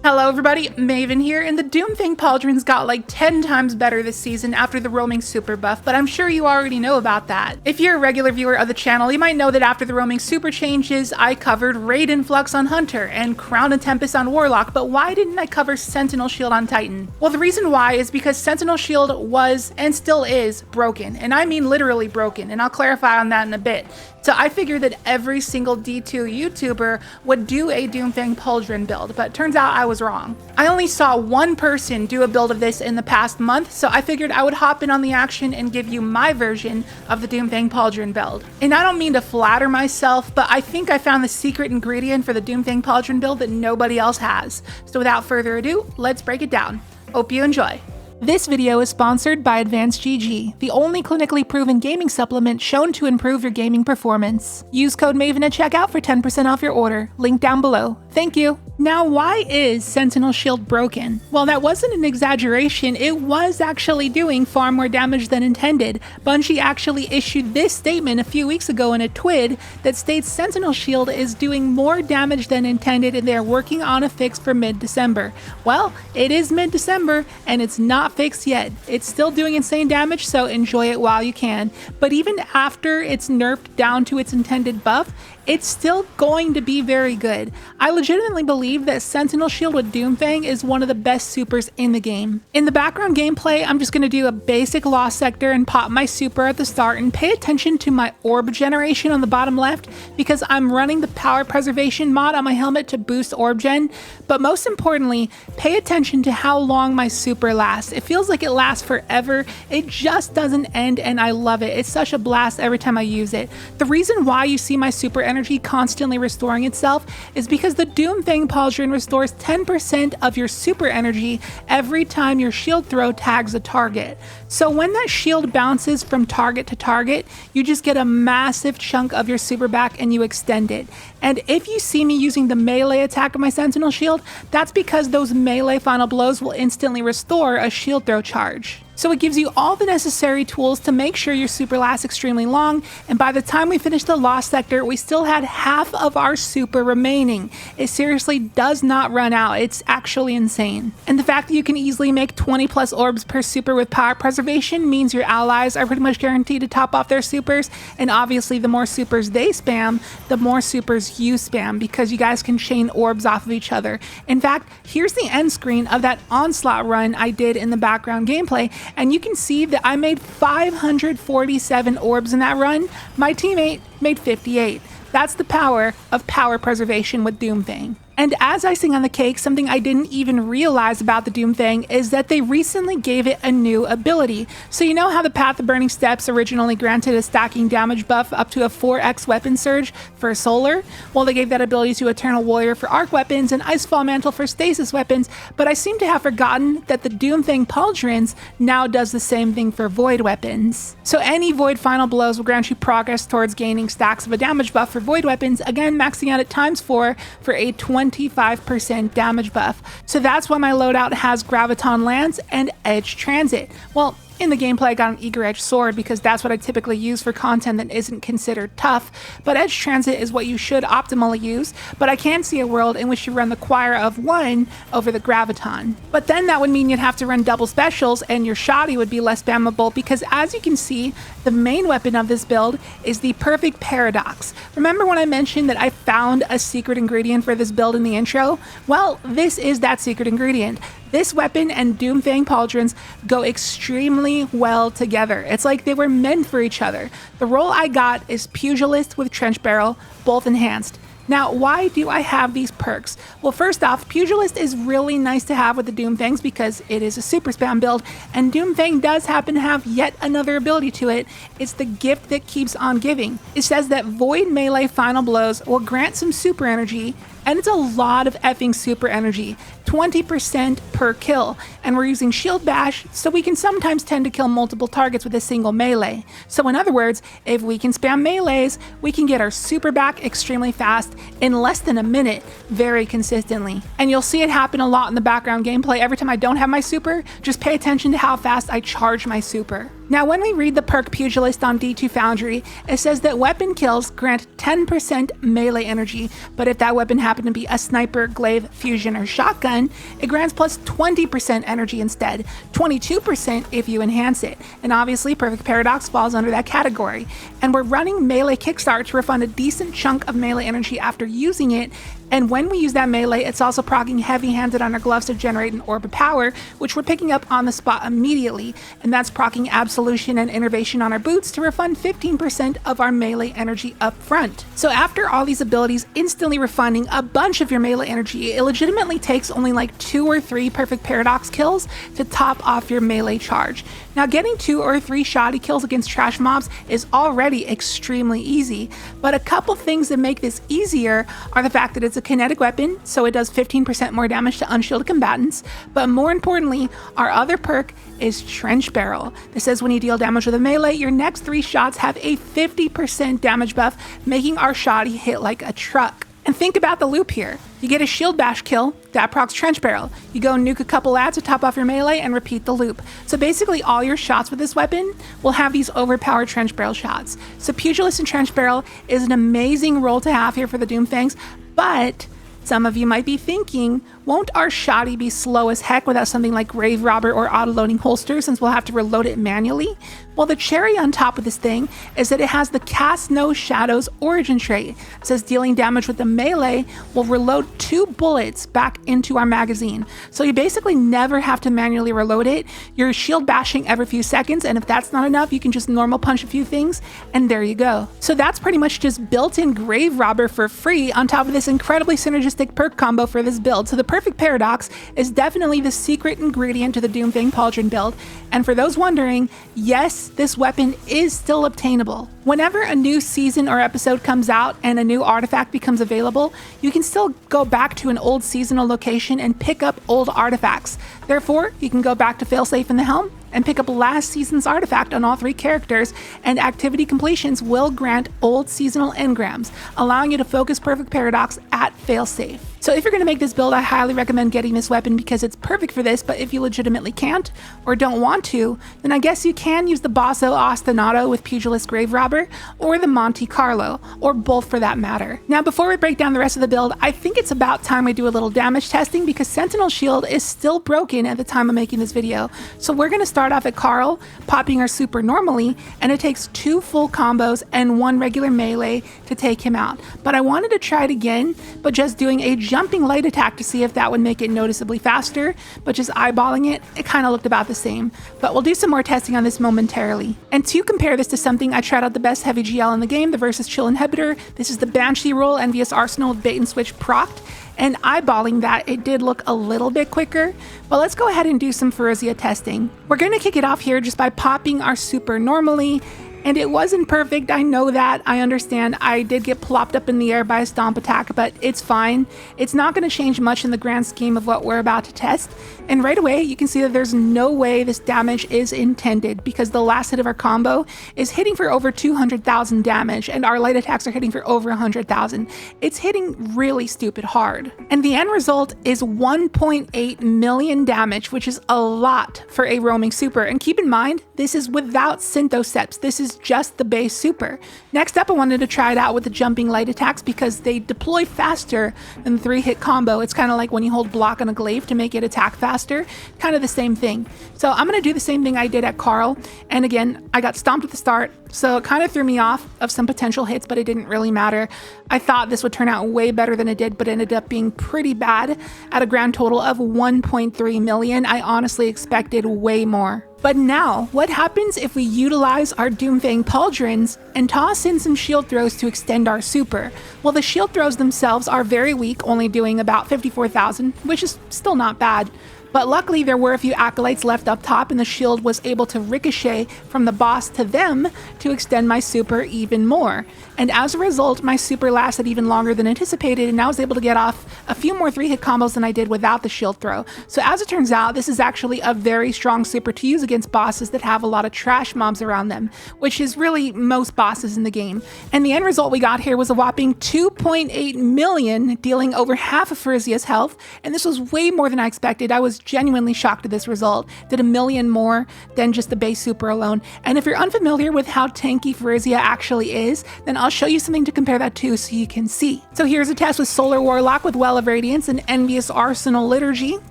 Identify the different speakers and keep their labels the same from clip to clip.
Speaker 1: Hello everybody, Maven here, and the Fang Pauldrons got like 10 times better this season after the roaming super buff, but I'm sure you already know about that. If you're a regular viewer of the channel, you might know that after the roaming super changes, I covered Raid Influx on Hunter and Crown and Tempest on Warlock, but why didn't I cover Sentinel Shield on Titan? Well, the reason why is because Sentinel Shield was, and still is, broken, and I mean literally broken, and I'll clarify on that in a bit. So I figured that every single D2 YouTuber would do a Fang Pauldron build, but turns out I was wrong. I only saw one person do a build of this in the past month, so I figured I would hop in on the action and give you my version of the Fang Pauldron build. And I don't mean to flatter myself, but I think I found the secret ingredient for the Fang Pauldron build that nobody else has. So without further ado, let's break it down. Hope you enjoy. This video is sponsored by Advanced GG, the only clinically proven gaming supplement shown to improve your gaming performance. Use code Maven at checkout for 10% off your order. Link down below. Thank you. Now, why is Sentinel Shield broken? Well, that wasn't an exaggeration. It was actually doing far more damage than intended. Bungie actually issued this statement a few weeks ago in a twid that states Sentinel Shield is doing more damage than intended and they're working on a fix for mid-December. Well, it is mid-December and it's not fixed yet. It's still doing insane damage, so enjoy it while you can. But even after it's nerfed down to its intended buff, it's still going to be very good. I legitimately believe that Sentinel Shield with Fang is one of the best supers in the game. In the background gameplay, I'm just going to do a basic Lost Sector and pop my super at the start and pay attention to my orb generation on the bottom left because I'm running the power preservation mod on my helmet to boost orb gen. But most importantly, pay attention to how long my super lasts. It feels like it lasts forever. It just doesn't end and I love it. It's such a blast every time I use it. The reason why you see my super energy constantly restoring itself is because the Fang Pauldron restores 10% of your super energy every time your shield throw tags a target. So when that shield bounces from target to target, you just get a massive chunk of your super back and you extend it. And if you see me using the melee attack of my Sentinel Shield, that's because those melee final blows will instantly restore a shield throw charge. So it gives you all the necessary tools to make sure your super lasts extremely long, and by the time we finished the Lost Sector, we still had half of our super remaining. It seriously does not run out. It's actually insane. And the fact that you can easily make 20 plus orbs per super with power preservation means your allies are pretty much guaranteed to top off their supers, and obviously the more supers they spam, the more supers you spam, because you guys can chain orbs off of each other. In fact, here's the end screen of that Onslaught run I did in the background gameplay, and you can see that I made 547 orbs in that run. My teammate made 58. That's the power of power preservation with Fang. And as icing on the cake, something I didn't even realize about the Fang is that they recently gave it a new ability. So you know how the Path of Burning Steps originally granted a stacking damage buff up to a 4x weapon surge for Solar? Well, they gave that ability to Eternal Warrior for arc weapons and Icefall Mantle for stasis weapons, but I seem to have forgotten that the Fang Pauldrons now does the same thing for Void weapons. So any Void final blows will grant you progress towards gaining stacks of a damage buff for Void weapons, again maxing out at ×4 for a 25% damage buff. So that's why my loadout has Graviton Lance and Edge Transit. Well, in the gameplay, I got an Eager Edge Sword because that's what I typically use for content that isn't considered tough, but Edge Transit is what you should optimally use, but I can see a world in which you run the Choir of 1 over the Graviton. But then that would mean you'd have to run double specials and your shoddy would be less spammable because, as you can see, the main weapon of this build is the Perfect Paradox. Remember when I mentioned that I found a secret ingredient for this build in the intro? Well, this is that secret ingredient. This weapon and Fang Pauldrons go extremely well together. It's like they were meant for each other. The role I got is Pugilist with Trench Barrel, both enhanced. Now, why do I have these perks? Well, first off, Pugilist is really nice to have with the Fangs because it is a super spam build, and Fang does happen to have yet another ability to it. It's the gift that keeps on giving. It says that Void melee final blows will grant some super energy, and it's a lot of effing super energy, 20% per kill, and we're using Shield Bash, so we can sometimes tend to kill multiple targets with a single melee. So in other words, if we can spam melees, we can get our super back extremely fast in less than a minute, very consistently. And you'll see it happen a lot in the background gameplay. Every time I don't have my super, just pay attention to how fast I charge my super. Now, when we read the perk Pugilist on D2 Foundry, it says that weapon kills grant 10% melee energy, but if that weapon happened to be a sniper, glaive, fusion, or shotgun, it grants plus 20% energy instead, 22% if you enhance it. And obviously, Perfect Paradox falls under that category. And we're running melee Kickstart to refund a decent chunk of melee energy after using it. And when we use that melee, it's also proccing heavy-handed on our gloves to generate an orb of power, which we're picking up on the spot immediately. And that's proccing Absolution and Innervation on our boots to refund 15% of our melee energy up front. So after all these abilities instantly refunding a bunch of your melee energy, it legitimately takes only like 2 or 3 Perfect Paradox kills to top off your melee charge. Now, getting 2 or 3 shoddy kills against trash mobs is already extremely easy, but a couple things that make this easier are the fact that it's a kinetic weapon, so it does 15% more damage to unshielded combatants, but more importantly, our other perk is Trench Barrel. This says when you deal damage with a melee, your next 3 shots have a 50% damage buff, making our shoddy hit like a truck. And think about the loop here. You get a shield bash kill, that procs Trench Barrel. You go nuke a couple ads to top off your melee and repeat the loop. So basically all your shots with this weapon will have these overpowered Trench Barrel shots. So Pugilist and Trench Barrel is an amazing role to have here for the Doomfangs, but some of you might be thinking, won't our shoddy be slow as heck without something like Grave Robber or auto-loading holster since we'll have to reload it manually? Well, the cherry on top of this thing is that it has the Cast No Shadows origin trait. It says dealing damage with the melee will reload 2 bullets back into our magazine. So you basically never have to manually reload it. You're shield bashing every few seconds, and if that's not enough, you can just normal punch a few things, and there you go. So that's pretty much just built-in Grave Robber for free on top of this incredibly synergistic perk combo for this build. So the Perfect Paradox is definitely the secret ingredient to the Fang Pauldron build. And for those wondering, yes, this weapon is still obtainable. Whenever a new season or episode comes out and a new artifact becomes available, you can still go back to an old seasonal location and pick up old artifacts. Therefore, you can go back to Failsafe in the Helm and pick up last season's artifact on all 3 characters, and activity completions will grant old seasonal engrams, allowing you to focus Perfect Paradox at Failsafe. So if you're going to make this build, I highly recommend getting this weapon because it's perfect for this, but if you legitimately can't or don't want to, then I guess you can use the Basso Ostinato with Pugilist Grave Robber, or the Monte Carlo, or both for that matter. Now, before we break down the rest of the build, I think it's about time we do a little damage testing because Sentinel Shield is still broken at the time of making this video. So we're going to start off at Carl, popping our super normally, and it takes 2 full combos and 1 regular melee to take him out. But I wanted to try it again, but just doing a jumping light attack to see if that would make it noticeably faster, but just eyeballing it, it kind of looked about the same. But we'll do some more testing on this momentarily. And to compare this to something, I tried out the best heavy GL in the game, the Versus Chill Inhibitor. This is the Banshee roll, Envious Arsenal with bait and switch procced. And eyeballing that, it did look a little bit quicker, but let's go ahead and do some Ferozia testing. We're going to kick it off here just by popping our super normally, and it wasn't perfect, I know that, I understand. I did get plopped up in the air by a stomp attack, but it's fine. It's not going to change much in the grand scheme of what we're about to test. And right away, you can see that there's no way this damage is intended because the last hit of our combo is hitting for over 200,000 damage, and our light attacks are hitting for over 100,000. It's hitting really stupid hard. And the end result is 1.8 million damage, which is a lot for a roaming super. And keep in mind, this is without Synthoceps. This is just the base super. Next up, I wanted to try it out with the jumping light attacks because they deploy faster than the 3-hit combo. It's kind of like when you hold block on a glaive to make it attack faster, kind of the same thing. So I'm going to do the same thing I did at Carl. And again, I got stomped at the start, so it kind of threw me off of some potential hits, but it didn't really matter. I thought this would turn out way better than it did, but it ended up being pretty bad at a grand total of 1.3 million. I honestly expected way more. But now, what happens if we utilize our Fang Pauldrons and toss in some shield throws to extend our super? Well, the shield throws themselves are very weak, only doing about 54,000, which is still not bad. But luckily there were a few acolytes left up top and the shield was able to ricochet from the boss to them to extend my super even more. And as a result, my super lasted even longer than anticipated and I was able to get off a few more 3-hit combos than I did without the shield throw. So as it turns out, this is actually a very strong super to use against bosses that have a lot of trash mobs around them, which is really most bosses in the game. And the end result we got here was a whopping 2.8 million, dealing over half of Feruzia's health, and this was way more than I expected. I was genuinely shocked at this result. Did a million more than just the base super alone. And if you're unfamiliar with how tanky Phyresia actually is, then I'll show you something to compare that to so you can see. So here's a test with Solar Warlock with Well of Radiance and Envious Arsenal Liturgy,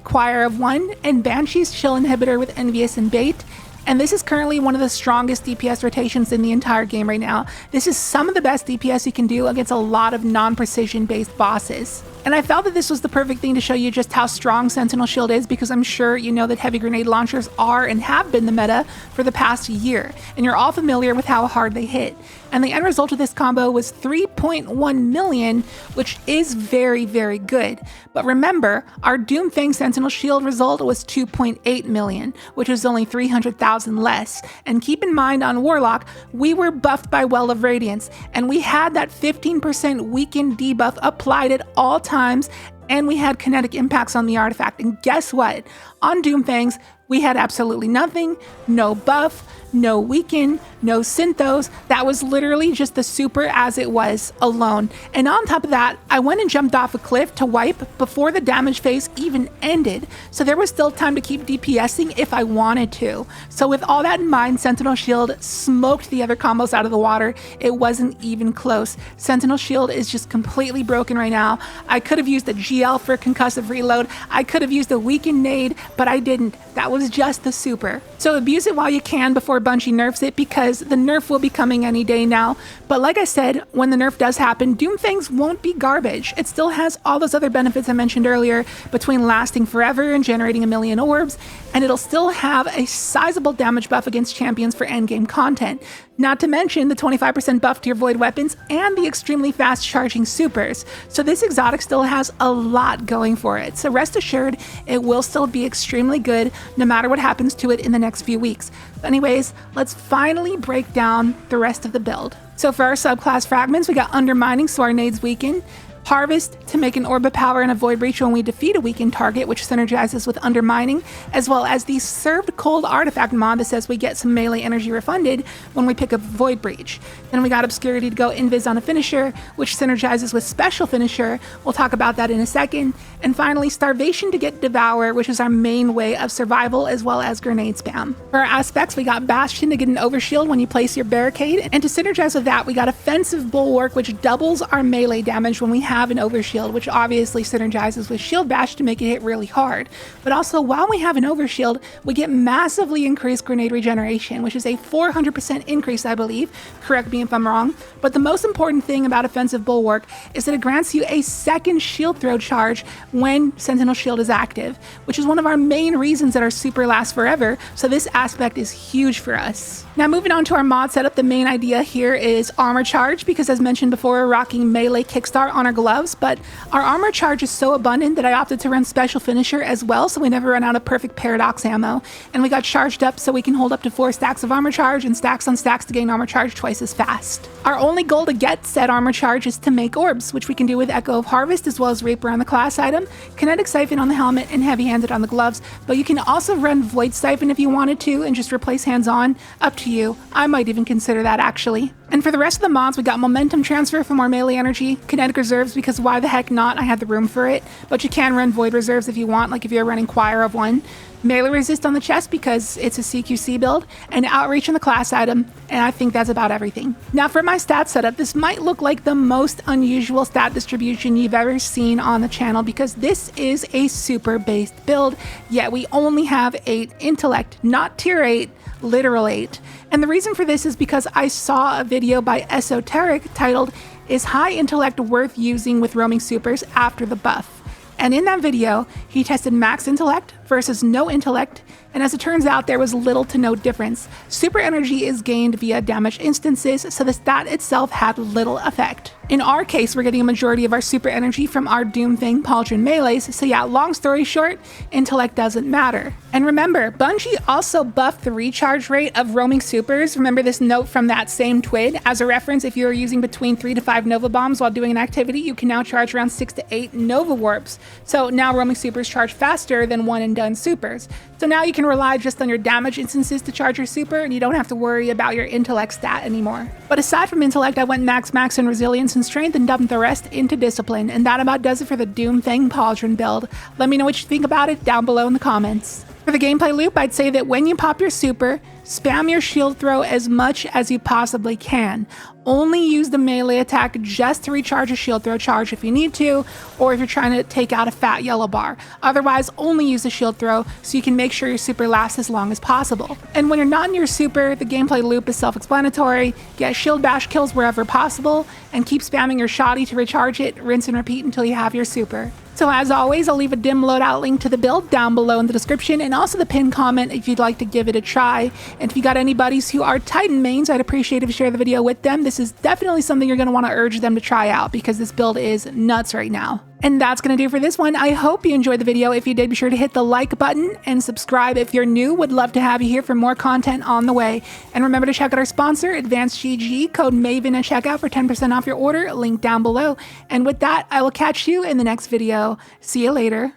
Speaker 1: Choir of One, and Banshee's Chill Inhibitor with Envious and Bait. And this is currently one of the strongest DPS rotations in the entire game right now. This is some of the best DPS you can do against a lot of non-precision based bosses. And I felt that this was the perfect thing to show you just how strong Sentinel Shield is, because I'm sure you know that heavy grenade launchers are and have been the meta for the past year, and you're all familiar with how hard they hit. And the end result of this combo was 3.1 million, which is very, very good. But remember, our Doomfang Sentinel Shield result was 2.8 million, which was only 300,000 less. And keep in mind, on Warlock, we were buffed by Well of Radiance, and we had that 15% weakened debuff applied at all times, and we had kinetic impacts on the artifact. And guess what? On Doomfangs, we had absolutely nothing, no buff, no weaken, no synthos. That was literally just the super as it was alone. And on top of that, I went and jumped off a cliff to wipe before the damage phase even ended. So there was still time to keep DPSing if I wanted to. So with all that in mind, Sentinel Shield smoked the other combos out of the water. It wasn't even close. Sentinel Shield is just completely broken right now. I could have used a GL for concussive reload. I could have used a weaken nade, but I didn't. That was just the super. So abuse it while you can before Bungie nerfs it, because the nerf will be coming any day now. But like I said, when the nerf does happen, Doomfangs won't be garbage. It still has all those other benefits I mentioned earlier, between lasting forever and generating a million orbs, and it'll still have a sizable damage buff against champions for endgame content. Not to mention the 25% buff to your void weapons and the extremely fast charging supers. So this exotic still has a lot going for it. So rest assured, it will still be extremely good no matter what happens to it in the next few weeks. But anyways, let's finally break down the rest of the build. So for our subclass fragments, we got Undermining, so our nades weaken. Harvest to make an Orb of Power and a Void Breach when we defeat a weakened target, which synergizes with Undermining, as well as the Served Cold artifact mod that says we get some melee energy refunded when we pick up Void Breach. Then we got Obscurity to go Invis on a finisher, which synergizes with Special Finisher. We'll talk about that in a second. And finally, Starvation to get Devour, which is our main way of survival, as well as grenade spam. For our aspects, we got Bastion to get an Overshield when you place your barricade, and to synergize with that, we got Offensive Bulwark, which doubles our melee damage when we have an Overshield, which obviously synergizes with Shield Bash to make it hit really hard. But also, while we have an Overshield, we get massively increased grenade regeneration, which is a 400% increase, I believe. Correct me if I'm wrong. But the most important thing about Offensive Bulwark is that it grants you a second shield throw charge when Sentinel Shield is active, which is one of our main reasons that our super lasts forever. So this aspect is huge for us. Now moving on to our mod setup, the main idea here is armor charge, because as mentioned before, we're rocking melee kickstart on our gloves, but our armor charge is so abundant that I opted to run Special Finisher as well, so we never run out of perfect paradox ammo. And we got charged up so we can hold up to 4 stacks of armor charge and stacks on stacks to gain armor charge twice as fast. Our only goal to get said armor charge is to make orbs, which we can do with Echo of Harvest as well as Reaper on the class item, Kinetic Siphon on the helmet, and Heavy Handed on the gloves. But you can also run Void Siphon if you wanted to and just replace hands on. Up to you. I might even consider that actually. And for the rest of the mods, we got Momentum Transfer for more melee energy, Kinetic Reserves because why the heck not, I had the room for it, but you can run Void Reserves if you want, like if you're running Choir of One. Melee Resist on the chest because it's a CQC build, and Outreach on the class item, and I think that's about everything. Now for my stat setup, this might look like the most unusual stat distribution you've ever seen on the channel because this is a super based build, yet we only have 8 intellect, not tier 8, literal 8. And the reason for this is because I saw a video by Esoteric titled, "Is High Intellect Worth Using with Roaming Supers After the Buff?" And in that video, he tested max intellect versus no intellect, and as it turns out, there was little to no difference. Super energy is gained via damage instances, so the stat itself had little effect. In our case, we're getting a majority of our super energy from our Fang Pauldron melees, so yeah, long story short, intellect doesn't matter. And remember, Bungie also buffed the recharge rate of roaming supers. Remember this note from that same twid? As a reference, if you're using between 3 to 5 Nova Bombs while doing an activity, you can now charge around 6 to 8 Nova Warps. So now roaming supers charge faster than 1 and done supers. So now you can rely just on your damage instances to charge your super, and you don't have to worry about your intellect stat anymore. But aside from intellect, I went max in resilience and strength and dumped the rest into discipline, and that about does it for the Doom Fang Pauldron build. Let me know what you think about it down below in the comments. For the gameplay loop, I'd say that when you pop your super, spam your shield throw as much as you possibly can. Only use the melee attack just to recharge a shield throw charge if you need to, or if you're trying to take out a fat yellow bar. Otherwise, only use the shield throw so you can make sure your super lasts as long as possible. And when you're not in your super, the gameplay loop is self-explanatory. Get shield bash kills wherever possible, and keep spamming your shoddy to recharge it, rinse and repeat until you have your super. So as always, I'll leave a dim loadout link to the build down below in the description, and also the pinned comment if you'd like to give it a try. And if you got any buddies who are Titan mains, I'd appreciate if you share the video with them. This is definitely something you're going to want to urge them to try out, because this build is nuts right now. And that's going to do for this one. I hope you enjoyed the video. If you did, be sure to hit the like button and subscribe if you're new. Would love to have you here for more content on the way. And remember to check out our sponsor, Advanced GG, code Maven at checkout for 10% off your order, link down below. And with that, I will catch you in the next video. See you later.